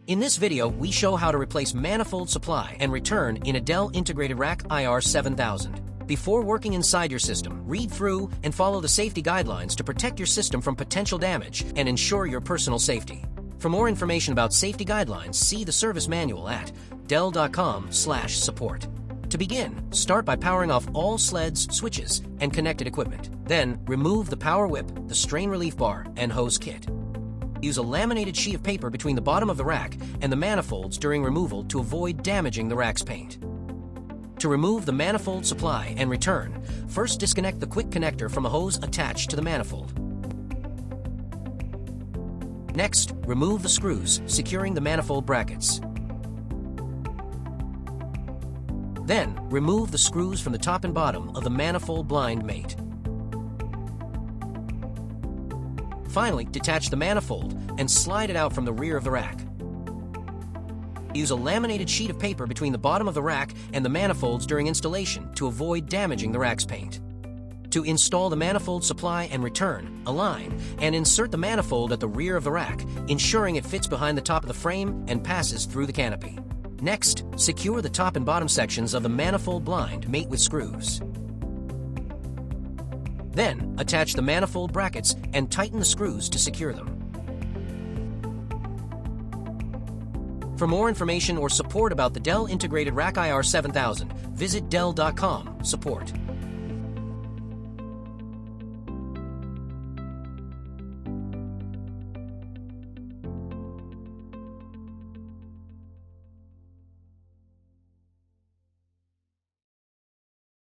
In this video, we show how to replace manifold supply and return in a Dell Integrated Rack IR7000. Before working inside your system, read through and follow the safety guidelines to protect your system from potential damage and ensure your personal safety. For more information about safety guidelines, see the service manual at dell.com/support. To begin, start by powering off all sleds, switches, and connected equipment. Then, remove the power whip, the strain relief bar, and hose kit. Use a laminated sheet of paper between the bottom of the rack and the manifolds during removal to avoid damaging the rack's paint. To remove the manifold supply and return, first disconnect the quick connector from a hose attached to the manifold. Next, remove the screws securing the manifold brackets. Then, remove the screws from the top and bottom of the manifold blind mate. Finally, detach the manifold and slide it out from the rear of the rack. Use a laminated sheet of paper between the bottom of the rack and the manifolds during installation to avoid damaging the rack's paint. To install the manifold supply and return, align and insert the manifold at the rear of the rack, ensuring it fits behind the top of the frame and passes through the canopy. Next, secure the top and bottom sections of the manifold blind mate with screws. Then, attach the manifold brackets and tighten the screws to secure them. For more information or support about the Dell Integrated Rack IR7000, visit dell.com/support.